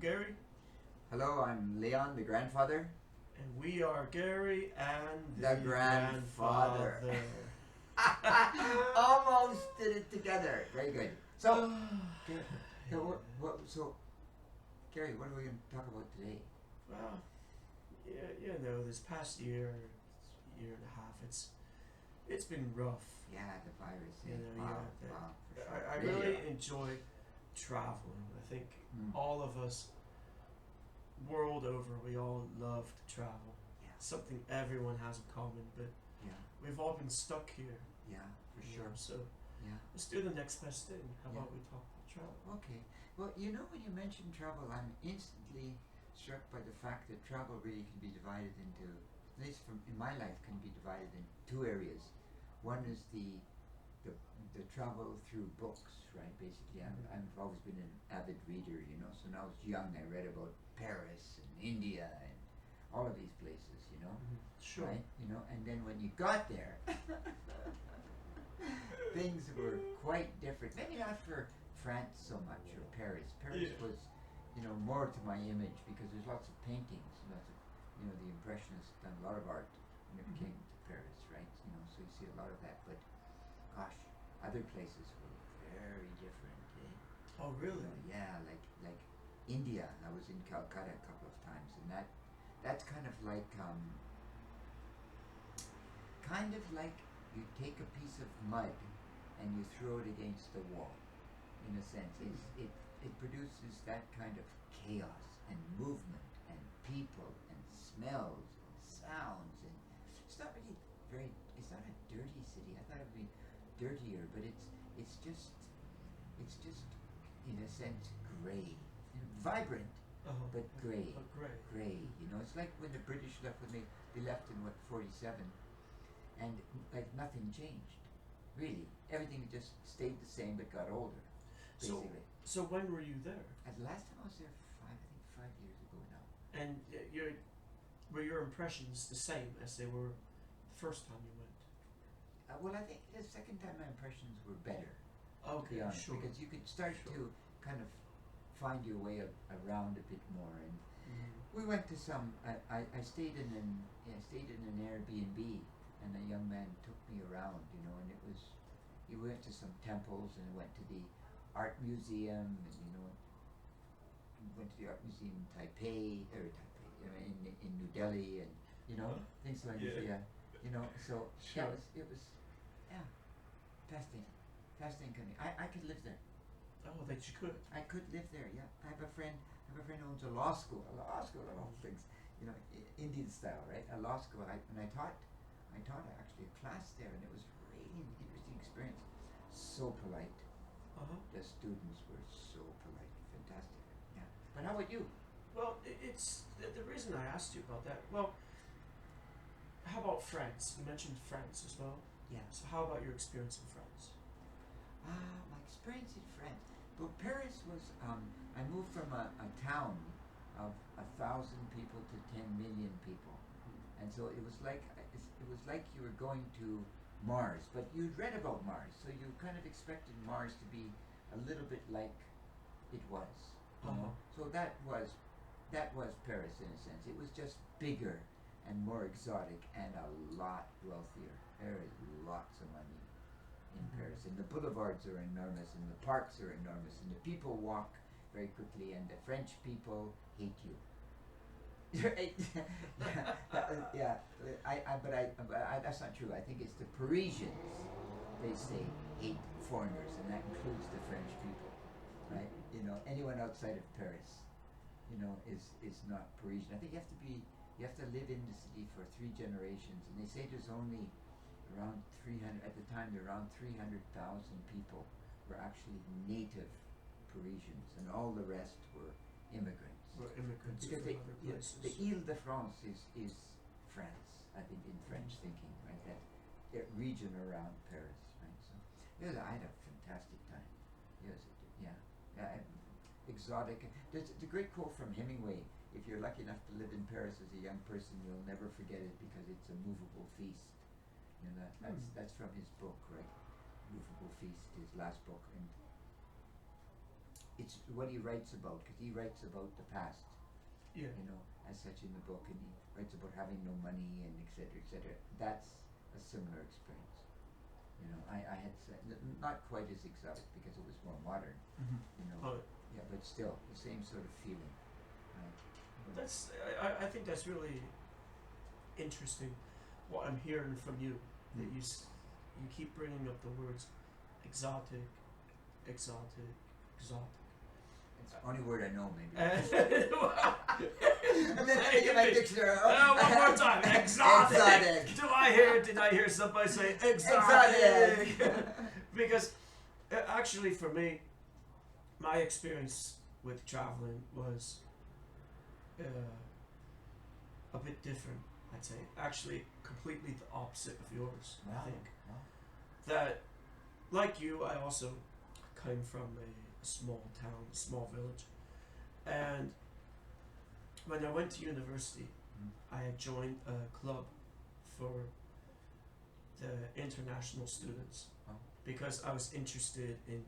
Gary. Hello, I'm Leon, the grandfather. And we are Gary and The grandfather. Almost did it together. Very good. So, Gary, what are we going to talk about today? Well, this past year and a half, it's been rough. Yeah, the virus. For sure. I really enjoy traveling. I think all of us, world over, we all love to travel. Yeah. Something everyone has in common, but we've all been stuck here. Yeah, for sure. So let's do the next best thing. How about we talk about travel? Okay. Well, when you mention travel, I'm instantly struck by the fact that travel really can be divided into, at least in my life, can be divided in two areas. One is the travel through books, right? Basically, I've always been an avid reader, So when I was young, I read about Paris and India and all of these places, Sure. Right? And then when you got there, things were quite different. Maybe not for France so much or Paris. Paris was, more to my image because there's lots of paintings, lots of, the Impressionists done a lot of art when it came to Paris, right? So you see a lot of that. But gosh, other places were very different. Oh, really? Yeah, like India. I was in Calcutta a couple of times, and that's kind of like you take a piece of mud and you throw it against the wall. In a sense, it produces that kind of chaos and movement and people and smells and sounds, and it's not really it's not a dirty city. I thought it would be dirtier, but it's just in a sense gray, vibrant, but gray. Gray. It's like when the British left, when they left in 47, and like nothing changed. Really, everything just stayed the same but got older. Basically. So when were you there? The last time I was there, I think 5 years ago now. And were your impressions the same as they were the first time you went? Well, I think the second time my impressions were better. Okay, to be honest, sure. Because you could start to kind of find your way around a bit more. And we went to some. I stayed in an Airbnb, and a young man took me around. And it was. We went to some temples and went to the art museum, and went to the art museum in Taipei, in New Delhi, and things like that. So sure. it was fascinating company. I could live there. Oh, that you could. I could live there. Yeah, I have a friend who owns a law school of all things, Indian style, right? A law school. And I taught actually a class there, and it was really an interesting experience. So polite. The students were so polite, fantastic. Yeah. But how about you? Well, it's the reason I asked you about that. Well, how about France? You mentioned France as well. Yeah. So how about your experience in France? My experience in France. Well, Paris was. I moved from a town of 1,000 people to 10 million people, and so it was like you were going to Mars, but you'd read about Mars, so you kind of expected Mars to be a little bit like it was. So that was Paris in a sense. It was just bigger and more exotic and a lot wealthier. There is lots of money in Paris, and the boulevards are enormous, and the parks are enormous, and the people walk very quickly, and the French people hate you. But that's not true. I think it's the Parisians. They say hate foreigners, and that includes the French people, right? Anyone outside of Paris, is not Parisian. I think you have to live in the city for 3 generations, and they say there's only around 300 at the time. There were around 300,000 people were actually native Parisians, and all the rest were immigrants. Because the Ile-de-France is France, I think, in French thinking, right? That region around Paris, right? So I had a fantastic time. Yes, exotic. There's a great quote from Hemingway. If you're lucky enough to live in Paris as a young person, you'll never forget it because it's a movable feast. That's from his book, right? Movable Feast, his last book, and it's what he writes about, because he writes about the past, Yeah. you know, as such in the book, and he writes about having no money and et cetera, et cetera. That's a similar experience. You know, I had not quite as exotic because it was more modern, Mm-hmm. you know. Oh, Yeah, but still the same sort of feeling. Right? that's I think that's really interesting. What I'm hearing from you, that Mm. you keep bringing up the words exotic, exotic, exotic. It's the only word I know, maybe. And I'm just thinking in my dictionary. one more time, exotic. Exotic. Did I hear somebody say exotic? Because actually, for me, my experience with traveling was a bit different. I'd say actually completely the opposite of yours. Wow. I think Wow. that, like you, I also came from a small town, a small village, and when I went to university, I had joined a club for the international students Oh. because I was interested in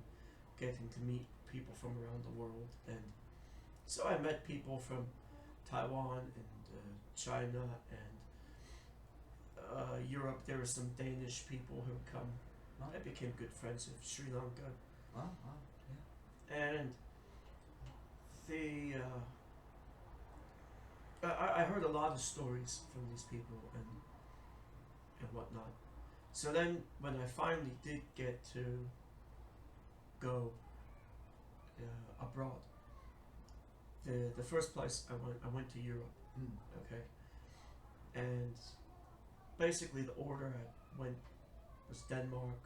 getting to meet people from around the world, and so I met people from Taiwan and China and Europe. There were some Danish people who had come. Wow. I became good friends with Sri Lanka, Wow. Wow. Yeah. and the I heard a lot of stories from these people and whatnot. So then, when I finally did get to go abroad, the first place I went to Europe. Mm. Okay, and basically the order I went was Denmark,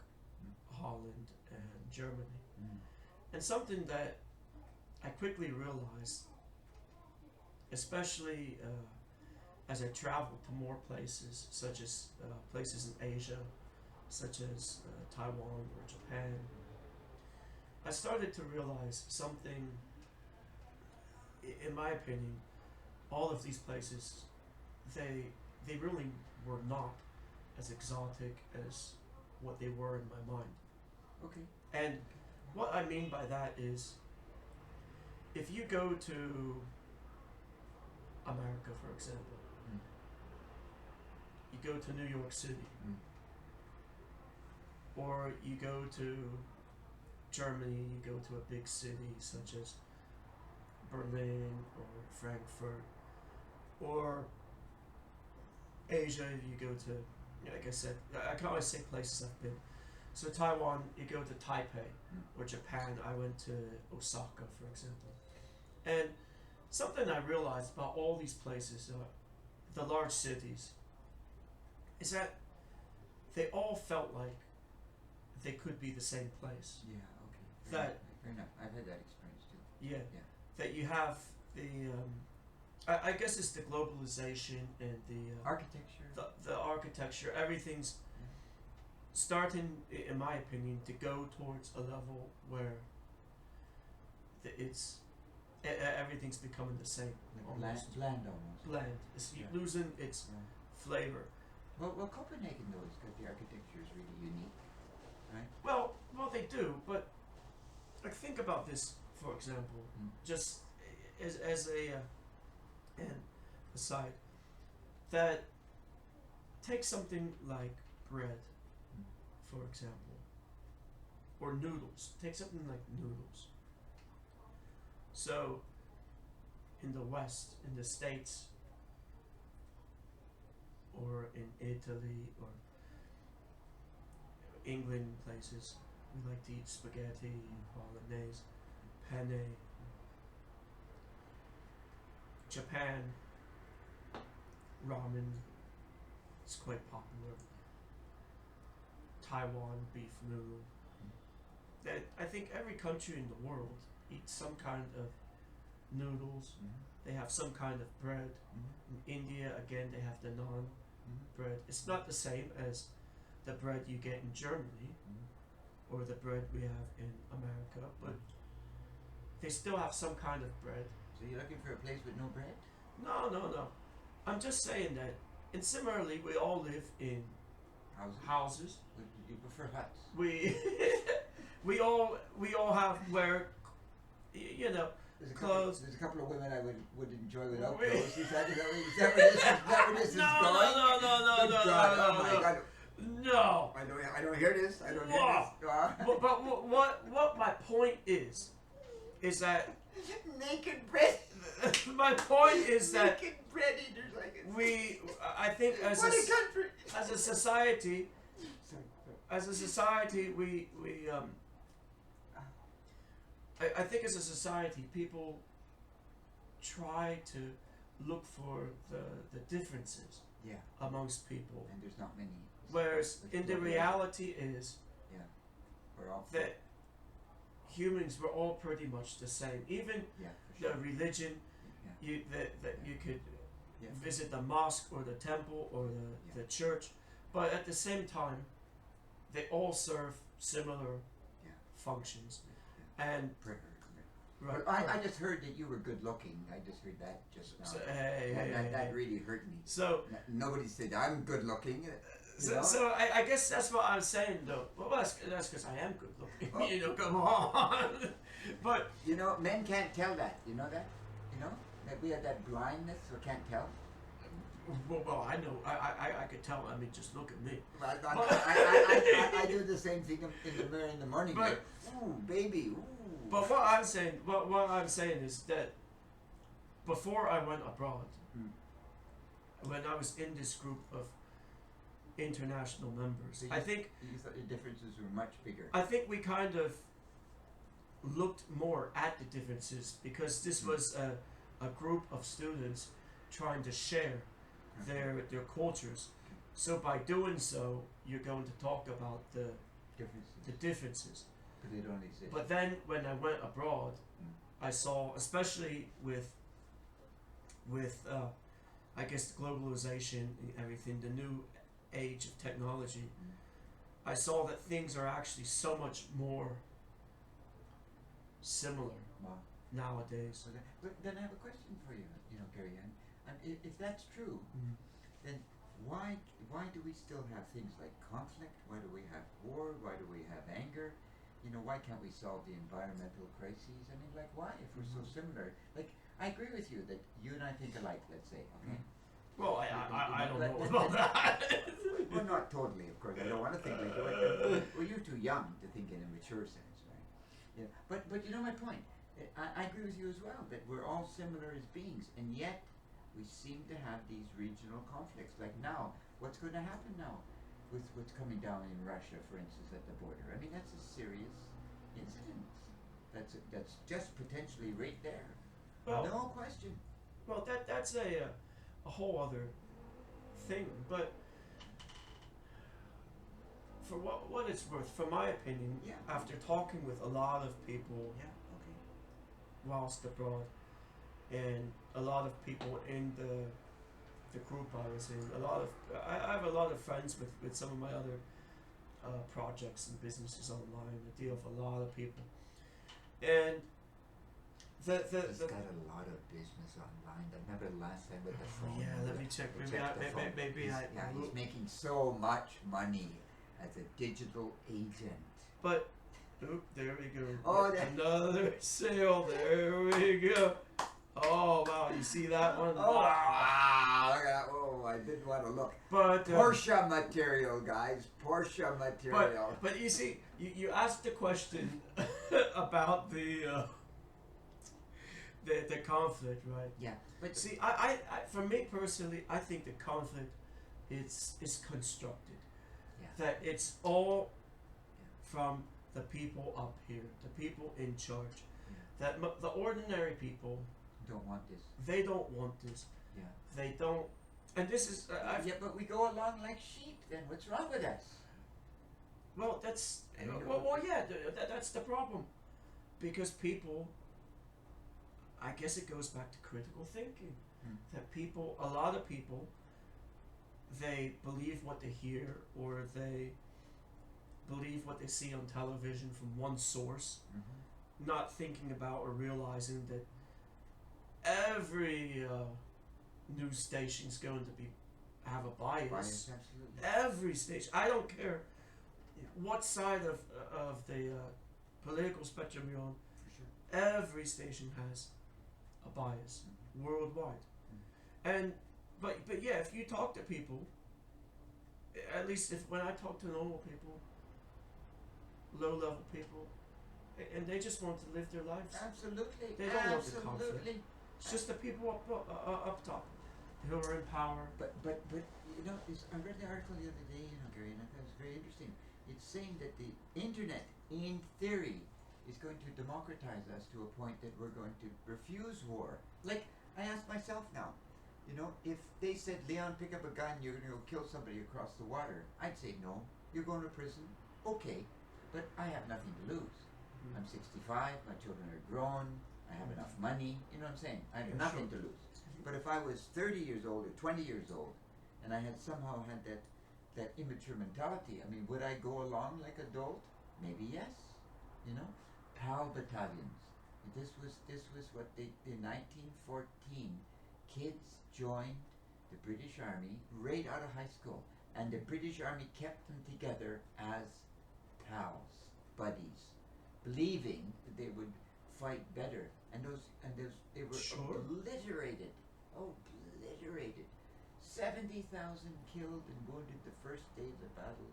Holland, and Germany. Mm. And something that I quickly realized, especially as I traveled to more places, such as places in Asia, such as Taiwan or Japan, I started to realize something. In my opinion, all of these places, they really were not as exotic as what they were in my mind. Okay. And what I mean by that is, if you go to America, for example, Mm. you go to New York City, Mm. or you go to Germany, you go to a big city such as Berlin or Frankfurt, or Asia, you go to, like I said, I can always say places I've been. So Taiwan, you go to Taipei, or Japan, I went to Osaka, for example. And something I realized about all these places, the large cities, is that they all felt like they could be the same place. Yeah. Okay. That- Fair enough. I've had that experience too. Yeah. Yeah. That you have the, I guess it's the globalization and Architecture. the architecture, everything's starting, in my opinion, to go towards a level where everything's becoming the same. Like bland almost. Bland. It's Yeah. losing its Yeah. flavor. Well, Copenhagen though has got the architecture is really unique, right? Well, they do, but like think about this, for example, Mm. just as a an aside, that take something like bread, Mm. for example, or noodles. Take something like noodles. So, in the West, in the States, or in Italy, or England places, we like to eat spaghetti, bolognese, penne. Japan, ramen is quite popular. Taiwan, beef noodle. I think every country in the world eats some kind of noodles. Mm-hmm. They have some kind of bread. Mm-hmm. In India, again, they have the naan Mm-hmm. bread. It's not the same as the bread you get in Germany Mm-hmm. or the bread we have in America, but they still have some kind of bread. So you're looking for a place with no bread? No. I'm just saying that, and similarly, we all live in houses. You prefer huts? We we all have where you know, There's a clothes. there's a couple of women I would enjoy without We- clothes. Is that where this is No, going? no, no, no, Good no, God! no, Oh no, my no. God! No. I don't hear this. I don't hear this. But what my point is that Naked bread. my point is that Naked bread eaters like it. I think What a country! as a society, Sorry. we I think as a society people try to look for the differences Yeah. amongst people, And there's not many. whereas There's in the no way. reality is Yeah. We're all. that humans were all pretty much the same. Even Yeah, for the sure. religion, Yeah. that you could Yeah. visit the mosque or the temple or the church, but at the same time, they all serve similar Yeah. functions. Yeah. And Prayer. right, Well, I just heard that you were good looking. I just heard that just now. so, hey, That really hurt me. So Nobody said I'm good looking. know? so I guess that's what I'm saying though. Well, that's because I am good looking. Oh. You know, come on. But You know, men can't tell that. You know that? You know that we have that blindness, or can't tell. well, I know. I could tell. I mean, just look at me. I do the same thing in the mirror in the morning. But- like, ooh, baby, ooh. But what I'm saying is that before I went abroad, Hmm. when I was in this group of international members, So I think you thought the differences were much bigger. I think we kind of looked more at the differences because this was a group of students trying to share their cultures. So by doing so, you're going to talk about the Differences, differences. but they don't exist. But then when I went abroad, Mm. I saw, especially with I guess the globalization and everything, the new age of technology, Mm. I saw that things are actually so much more similar Wow. nowadays. But then I have a question for you. You know, Gary, and if that's true, then why do we still have things like conflict? Why do we have war? Why do we have anger? You know, why can't we solve the environmental crises? I mean, like, why? If we're so similar, like, I agree with you that you and I think alike. Let's say, okay. Well, I don't know Let- about that. Well, not totally, of course. I don't want to think like you. Well, you're too young to think in a mature sense, right? Yeah. But you know my point. I agree with you as well that we're all similar as beings, and yet we seem to have these regional conflicts. Like now, what's going to happen now with what's coming down in Russia, for instance, at the border? I mean, that's a serious incident. That's just potentially right there. Well, No question. well, that's a whole other thing. But for what it's worth, for my opinion, Yeah. after talking with a lot of people Yeah. Okay. whilst abroad, and a lot of people in the group I was in, I have a lot of friends with some of my other projects and businesses online. I deal with a lot of people, and He's got a lot of business online. I remember last time with the phone. yeah, let me check. Maybe Check the phone. maybe He's making so much money as a digital agent. But oop, there we go. Oh, that- Another sale. There we go. Oh wow, you see that one? Oh, wow. Look at that. Oh, I didn't want to look. But Porsche material, guys. Porsche material. but you see, you asked the question about the conflict, right? Yeah, but See, I for me personally, I think the conflict is constructed. Yeah. That it's all from the people up here, the people in charge. That the ordinary people, don't want this. they don't want this. Yeah. They don't, and this is Yeah, but we go along like sheep. Then what's wrong with us? well, that's I mean, well, yeah, that's the problem, because people. I guess it goes back to critical thinking. That people, a lot of people, they believe what they hear, or they believe what they see on television from one source, not thinking about or realizing that every news station's going to have a bias. Absolutely. Every station. I don't care what side of the political spectrum you're on. For sure. Every station has a bias worldwide, and but yeah, if you talk to people, at least if when I talk to normal people, low level people, and they just want to live their lives. Absolutely. They don't want the conflict. Absolutely. It's just the people up top who are in power. But you know, I read the article the other day, Gary, and I thought it was very interesting. It's saying that the internet, in theory, is going to democratize us to a point that we're going to refuse war. Like, I ask myself now, you know, if they said, Leon, pick up a gun, you're going to go kill somebody across the water, I'd say no. You're going to prison, okay, but I have nothing to lose. I'm 65, my children are grown, I have enough money, you know what I'm saying? I have nothing to lose. But if I was 30 years old or 20 years old, and I had somehow had that immature mentality, I mean, would I go along like a dolt? Maybe yes, you know? PAL battalions. This was what in 1914, kids joined the British Army right out of high school, and the British Army kept them together as pals, buddies, believing that they would fight better, and they were obliterated. 70,000 killed and wounded the first day of the battle.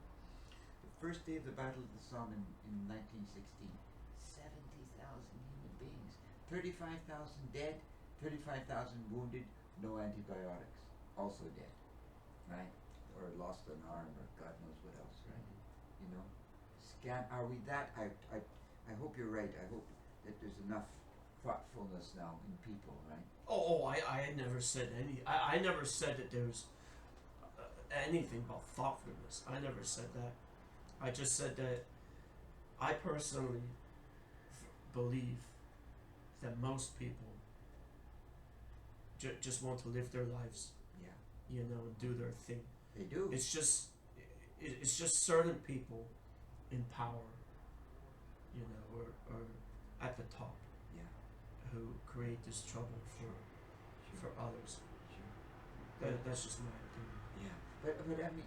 The first day of the Battle of the Somme in 1916. 70,000 human beings. 35,000 dead, 35,000 wounded, no antibiotics, also dead, right? Or lost an arm, or God knows what else, right? You know, are we that? I hope you're right. I hope that there's enough thoughtfulness now in people, right? I never said any. I never said that there was anything about thoughtfulness. I never said that. I just said that I personally believe that most people just want to live their lives. Yeah. You know, and do their thing. They do. It's just certain people in power, you know, or at the top. Yeah. Who create this trouble for others. Sure. That's just my opinion. Yeah. But I mean,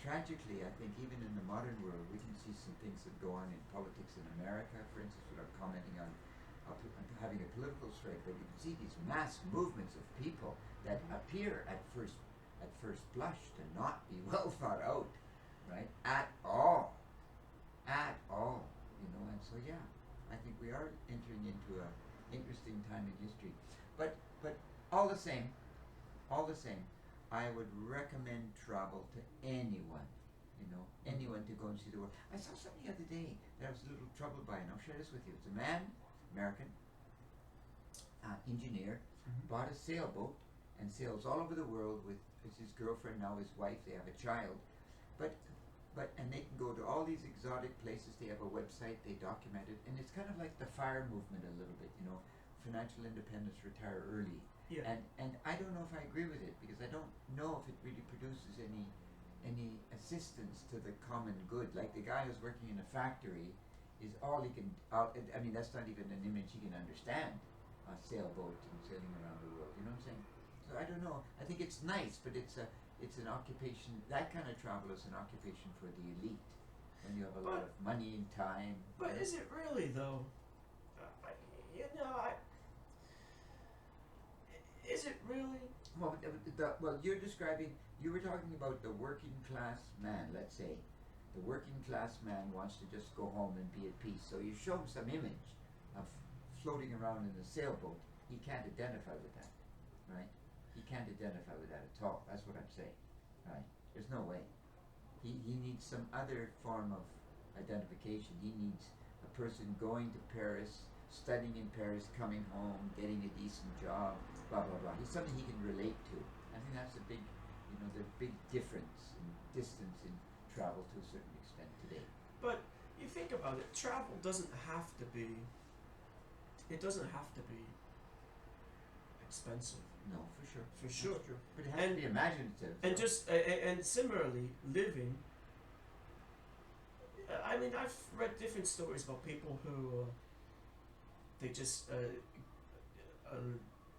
tragically, I think even in the modern world, we can see some things that go on in politics in America, for instance, without commenting on having a political strike, but you can see these mass movements of people that appear at first blush to not be well thought out, right? At all, you know. And so yeah, I think we are entering into a interesting time in history. But all the same, I would recommend travel to anyone, you know, anyone to go and see the world. I saw something the other day that I was a little troubled by, and I'll share this with you. It's a man, American, engineer, bought a sailboat and sails all over the world with his girlfriend, now his wife. They have a child, but and they can go to all these exotic places. They have a website, they document it, and it's kind of like the FIRE movement a little bit, you know, financial independence, retire early. Yeah. And I don't know if I agree with it, because I don't know if it really produces any assistance to the common good. Like the guy who's working in a factory is all he can. I mean, that's not even an image he can understand. A sailboat and sailing around the world. You know what I'm saying? So I don't know. I think it's nice, but it's an occupation. That kind of travel is an occupation for the elite, when you have a lot of money and time. But is it really though? Is it really? Well, you're describing. You were talking about the working class man. Let's say, the working class man wants to just go home and be at peace. So you show him some image of floating around in a sailboat. He can't identify with that, right? He can't identify with that at all. That's what I'm saying, right? There's no way. He needs some other form of identification. He needs a person going to Paris, studying in Paris, coming home, getting a decent job, blah blah blah. He's something he can relate to. I think that's the big difference in distance in travel to a certain extent today. But you think about it, travel doesn't have to be. It doesn't have to be expensive. No, for sure. For sure. That's true. But it has to be imaginative. And just and similarly, living. I mean, I've read different stories about people who they just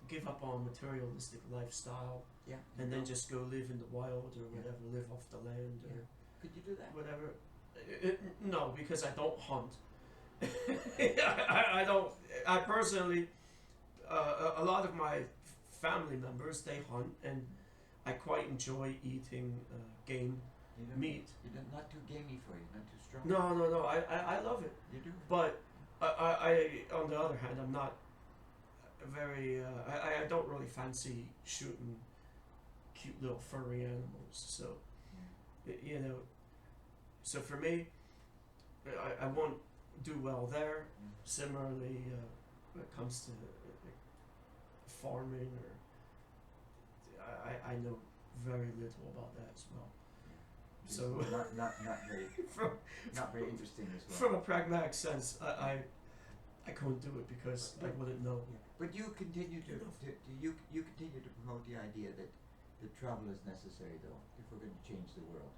give up on materialistic lifestyle. Yeah. And then just go live in the wild or whatever, live off the land or Could you do that? whatever. No, because I don't hunt. I don't. I personally, a lot of my family members they hunt, and I quite enjoy eating game You don't, meat. you're not too gamey for you, not too strong. No. I love it, You do. but on the other hand, I'm not very. I don't really fancy shooting cute little furry animals. So you know, so for me, I won't do well there. Similarly, when it comes to farming, or I know very little about that as well. So Not very from not very interesting as well. from a pragmatic sense, I couldn't do it because I wouldn't know. Yeah. But you continue to, Enough. you continue to promote the idea that travel is necessary, though, if we're going to change the world.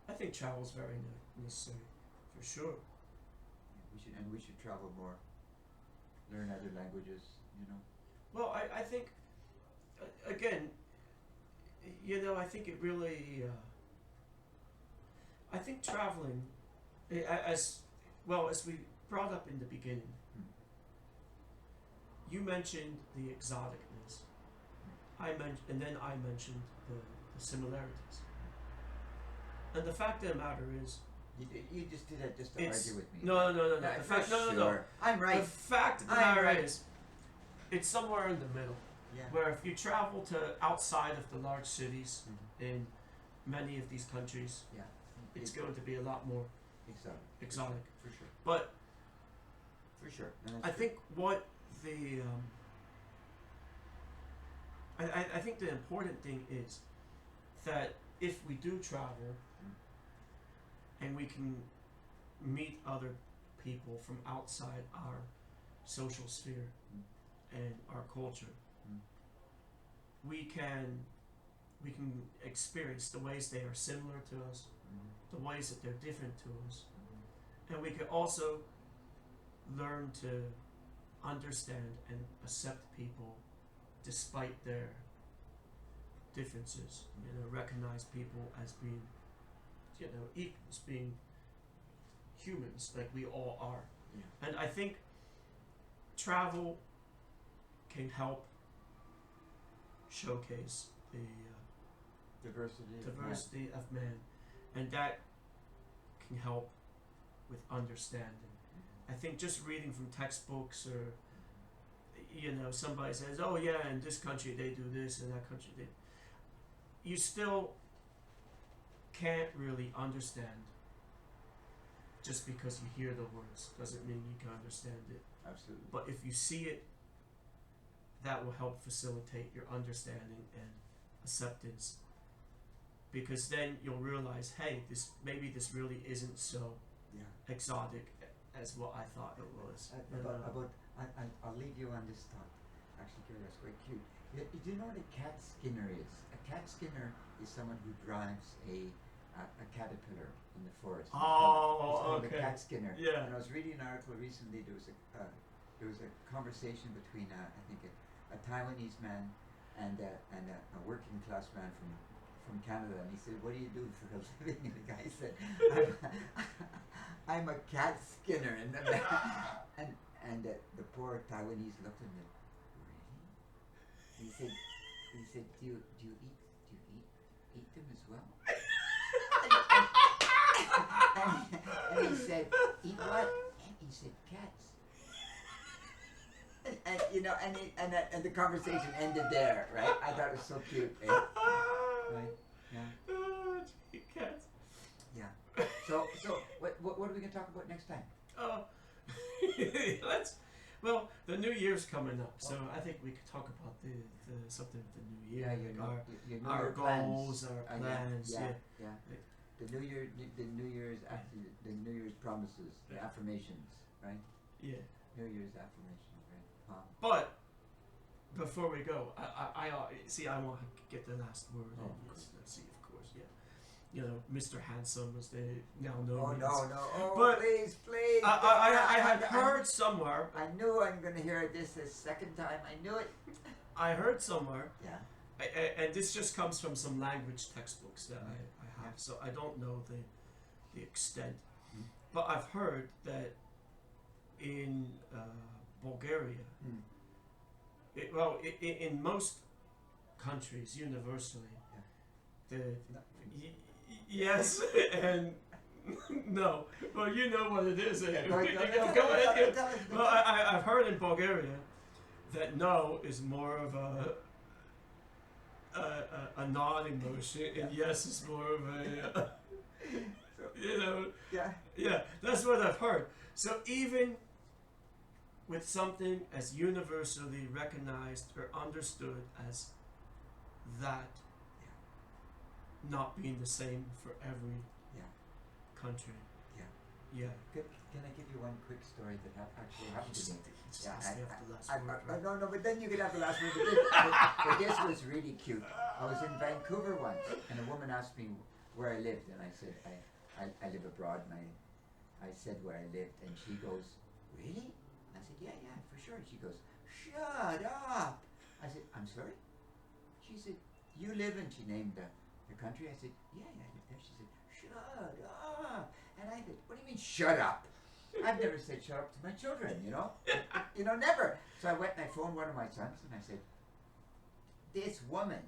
I think travel is very necessary, for sure. Yeah, we should travel more, learn other languages. You know. Well, I think again, I think it really. I think traveling, as well as we brought up in the beginning, you mentioned the exoticness. And then I mentioned the similarities. And the fact of the matter is, You just did that just to it's argue with me. no. The For fact, no. sure. I'm right. The fact of the I'm matter right. is, it's somewhere in the middle. Yeah. Where if you travel to outside of the large cities Mhm. in many of these countries, Yeah. it's going to be a lot more exotic. exotic. For sure. But For sure. And that's I true. think what the I think the important thing is that if we do travel and we can meet other people from outside our social sphere and our culture, we can experience the ways they are similar to us, the ways that they're different to us, and we can also learn to understand and accept people despite their differences. Recognize people as being, equals, being humans like we all are. Yeah. And I think travel can help showcase the diversity of man, and that can help with understanding. I think just reading from textbooks, or somebody says, oh yeah, in this country they do this, in that country they, you still can't really understand. Just because you hear the words doesn't mean you can understand it. Absolutely. But if you see it, that will help facilitate your understanding and acceptance. Because then you'll realize, hey, this really isn't so Yeah. exotic as what I thought it was. I'll leave you on this thought. Actually, Gary, that's quite cute. Do you know what a cat skinner is? A cat skinner is someone who drives a caterpillar in the forest. It's called Okay. a cat skinner. Yeah. And I was reading an article recently. There was a conversation between I think a Taiwanese man and a working class man from Canada, and he said, "What do you do for a living?" And the guy said, "I'm a cat skinner." And the poor Taiwanese looked at him. Really? He said, "Do you eat them as well?" and he said, "Eat what?" And he said, "Cats." And the conversation ended there, right? I thought it was so cute. Eh? Right? Yeah. Cats. Yeah. So what are we gonna talk about next time? Well, the new year's coming up, so I think we could talk about the something with the new year, your our plans. goals, our plans. Yeah. The New Year's promises, the affirmations, right? Yeah. New Year's affirmations, right? But before we go, I see. I want to get the last word. Oh, in. Let's see, of course, yeah. Mr. Handsome was the now known. Oh no! Oh, but please! I had heard somewhere. I knew I'm going to hear this a second time. I knew it. I heard somewhere. Yeah. And this just comes from some language textbooks that I have, so I don't know the extent. But I've heard that in Bulgaria, Mm. in most countries, universally, the yes and no. Well, you know what it is. Yeah, Go ahead. Well, I've heard in Bulgaria that no is more of a nod emotion, and yes is more of a you know. Yeah. Yeah, that's what I've heard. So even with something as universally recognized or understood as that, not being the same for every Yeah. country. Yeah. Yeah. Can I give you one quick story that actually happened to me? Just Yeah, have the last I, word, I, right? no, but then you can have the last word. But this was really cute. I was in Vancouver once, and a woman asked me where I lived, and I said I live abroad, and I said where I lived, and she goes, really? I said, yeah, for sure. She goes, shut up. I said, I'm sorry? She said, you live in, she named the country. I said, yeah, I live there. She said, shut up. And I said, what do you mean, shut up? I've never said shut up to my children, you know? Never. So I went and I phoned one of my sons, and I said, this woman,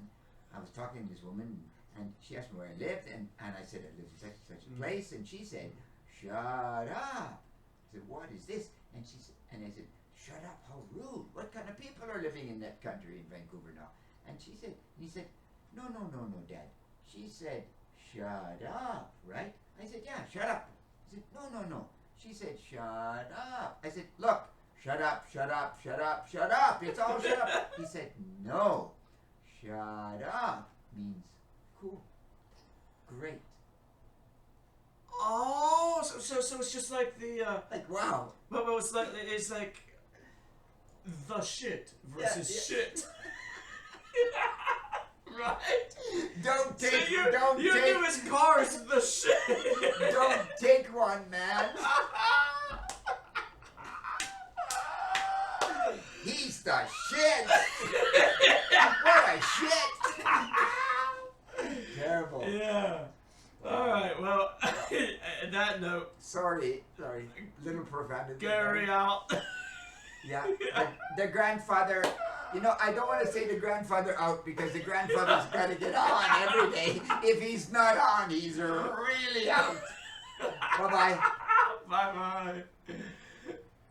I was talking to this woman, and she asked me where I lived, and I said, I live in such and such a place, and she said, shut up. I said, what is this? And I said, shut up, how rude. What kind of people are living in that country in Vancouver now? And he said, no, Dad. She said, shut up, right? I said, yeah, shut up. He said, no. She said, shut up. I said, look, shut up. It's all shut up. He said, no, shut up means cool, great. Oh, so it's just like the Like, wow. well, it's like the shit versus shit. Right? Don't take, so don't your take, newest car is the shit. don't take one, man. He's the shit. What a shit. Terrible. Yeah. All right. Well, on that note, Sorry. Little profanity. Gary out. Yeah. The grandfather. I don't want to say the grandfather out because the grandfather's got to get on every day. If he's not on, he's really out. Bye-bye. Bye-bye.